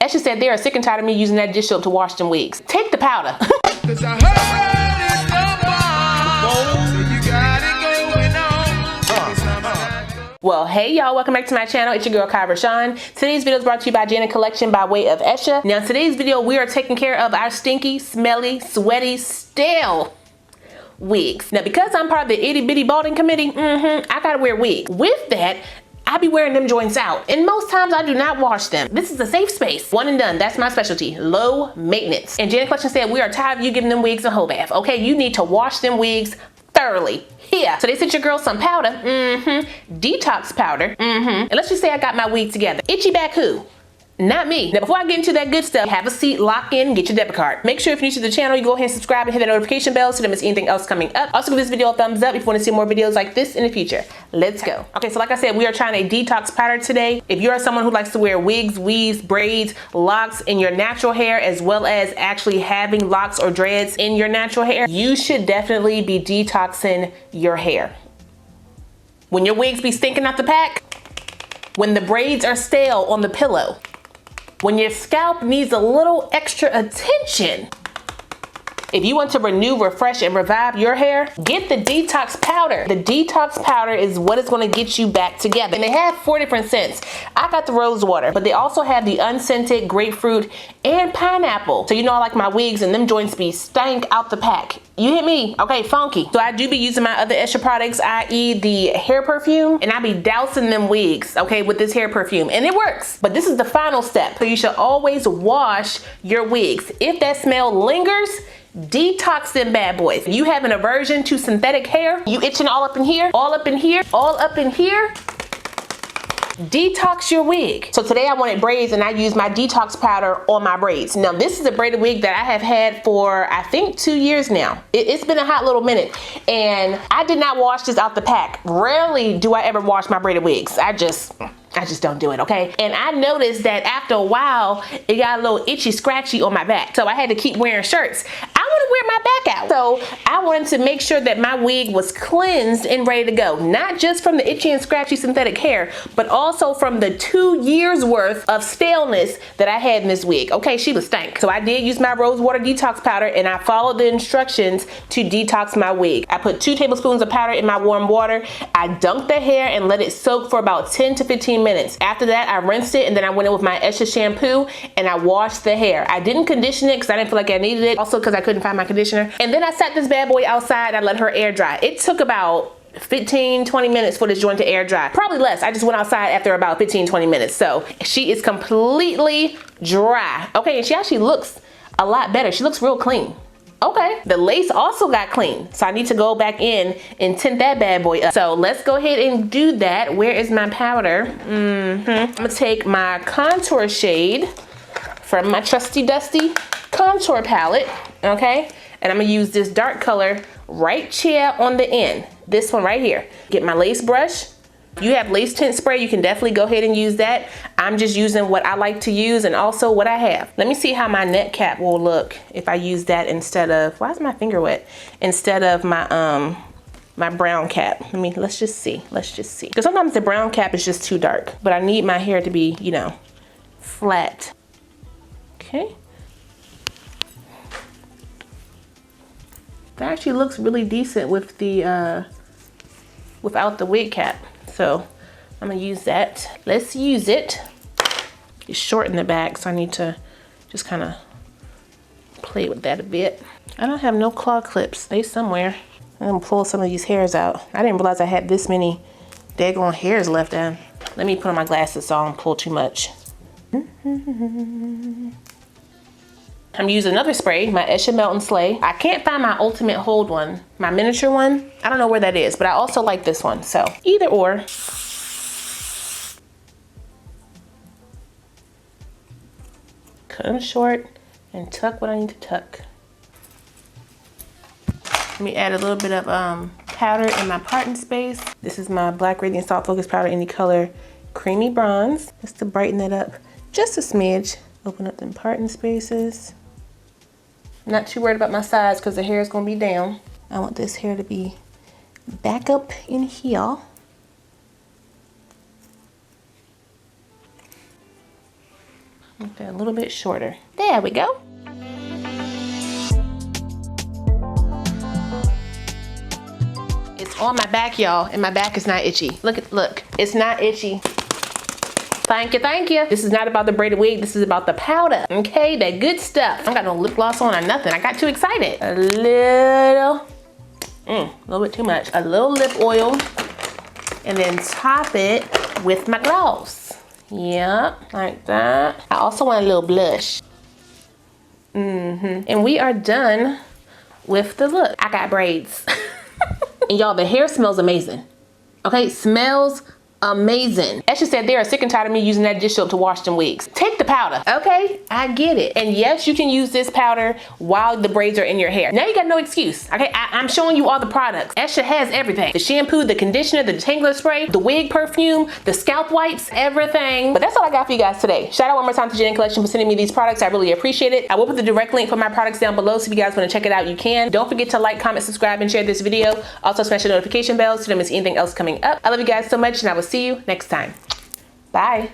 Esha said they are sick and tired of me using that dish soap to wash them wigs. Take the powder. Well, hey y'all, welcome back to my channel. It's your girl KIERASHON. Today's video is brought to you by Janet Collection by way of Esha. Now, in today's video, we are taking care of our stinky, smelly, sweaty, stale wigs. Now, because I'm part of the itty bitty balding committee, I gotta wear wigs. With that, I be wearing them joints out, and most times I do not wash them. This is a safe space. One and done, that's my specialty, low maintenance. And Janet Collection said, we are tired of you giving them wigs a whole bath. Okay, you need to wash them wigs thoroughly. Here, so they sent your girl some powder, detox powder, and let's just say I got my wig together. Itchy back who? Not me. Now, before I get into that good stuff, have a seat, lock in, get your debit card. Make sure if you're new to the channel, you go ahead and subscribe and hit that notification bell so you don't miss anything else coming up. Also, give this video a thumbs up if you want to see more videos like this in the future. Let's go. Okay, so like I said, we are trying a detox powder today. If you're someone who likes to wear wigs, weaves, braids, locks in your natural hair, as well as actually having locks or dreads in your natural hair, you should definitely be detoxing your hair. When your wigs be stinking out the pack, when the braids are stale on the pillow, when your scalp needs a little extra attention. If you want to renew, refresh, and revive your hair, get the detox powder. The detox powder is what is going to get you back together. And they have 4 different scents. I got the rose water, but they also have the unscented grapefruit and pineapple. So you know I like my wigs and them joints be stank out the pack. You hit me? Okay, funky. So I do be using my other Esha products, i.e. the hair perfume, and I be dousing them wigs, okay, with this hair perfume, and it works. But this is the final step. So you should always wash your wigs. If that smell lingers, detox them bad boys. If you have an aversion to synthetic hair, you itching all up in here, all up in here, all up in here, detox your wig. So today I wanted braids and I used my detox powder on my braids. Now this is a braided wig that I have had for I think 2 years now. It's been a hot little minute and I did not wash this out the pack. Rarely do I ever wash my braided wigs. I just don't do it, okay? And I noticed that after a while, it got a little itchy, scratchy on my back. So I had to keep wearing shirts. I want to wear my back out. So I wanted to make sure that my wig was cleansed and ready to go. Not just from the itchy and scratchy synthetic hair, but also from the 2 years worth of staleness that I had in this wig. Okay, she was stank. So I did use my rose water detox powder and I followed the instructions to detox my wig. I put 2 tablespoons of powder in my warm water. I dunked the hair and let it soak for about 10 to 15 minutes. After that, I rinsed it and then I went in with my Esha shampoo and I washed the hair. I didn't condition it because I didn't feel like I needed it. Also because I couldn't find my conditioner. And then I sat this bad boy outside and I let her air dry. It took about 15-20 minutes for this joint to air dry. Probably less. I just went outside after about 15-20 minutes. So she is completely dry. Okay, and she actually looks a lot better. She looks real clean. Okay, the lace also got clean. So I need to go back in and tint that bad boy up. So let's go ahead and do that. Where is my powder? I'm gonna take my contour shade from my trusty dusty contour palette, okay? And I'm gonna use this dark color right here on the end. This one right here. Get my lace brush. If you have lace tint spray, you can definitely go ahead and use that. I'm just using what I like to use and also what I have. Let me see how my net cap will look if I use that instead of, why is my finger wet? Instead of my my brown cap. Let's just see. Because sometimes the brown cap is just too dark, but I need my hair to be, you know, flat. Okay. That actually looks really decent with the, without the wig cap. So I'm gonna use that. Let's use it. It's short in the back, so I need to just kind of play with that a bit. I don't have no claw clips. They somewhere. I'm gonna pull some of these hairs out. I didn't realize I had this many daggone hairs left in. Let me put on my glasses so I don't pull too much. I'm using another spray, my Esha Melt and Slay. I can't find my ultimate hold one, my miniature one. I don't know where that is, but I also like this one. So either or. Cut them short and tuck what I need to tuck. Let me add a little bit of powder in my parting space. This is my Black Radiant Soft Focus powder in the color Creamy Bronze, just to brighten it up just a smidge. Open up them parting spaces. Not too worried about my size because the hair is going to be down. I want this hair to be back up in here. Make that a little bit shorter. There we go. It's on my back, y'all, and my back is not itchy. Look, it's not itchy. Thank you, thank you. This is not about the braided wig, this is about the powder, okay? That good stuff. I don't got no lip gloss on or nothing. I got too excited. A little bit too much. A little lip oil, and then top it with my gloss. Yep, like that. I also want a little blush. And we are done with the look. I got braids. And y'all, the hair smells amazing. Okay, smells amazing. Esha said they are sick and tired of me using that dish soap to wash them wigs. Take the powder, okay? I get it. And yes, you can use this powder while the braids are in your hair. Now you got no excuse, okay? I'm showing you all the products. Esha has everything. The shampoo, the conditioner, the detangler spray, the wig perfume, the scalp wipes, everything. But that's all I got for you guys today. Shout out one more time to Jen Collection for sending me these products. I really appreciate it. I will put the direct link for my products down below, so if you guys want to check it out, you can. Don't forget to like, comment, subscribe, and share this video. Also smash the notification bell so you don't miss anything else coming up. I love you guys so much, and I will see you next time. Bye.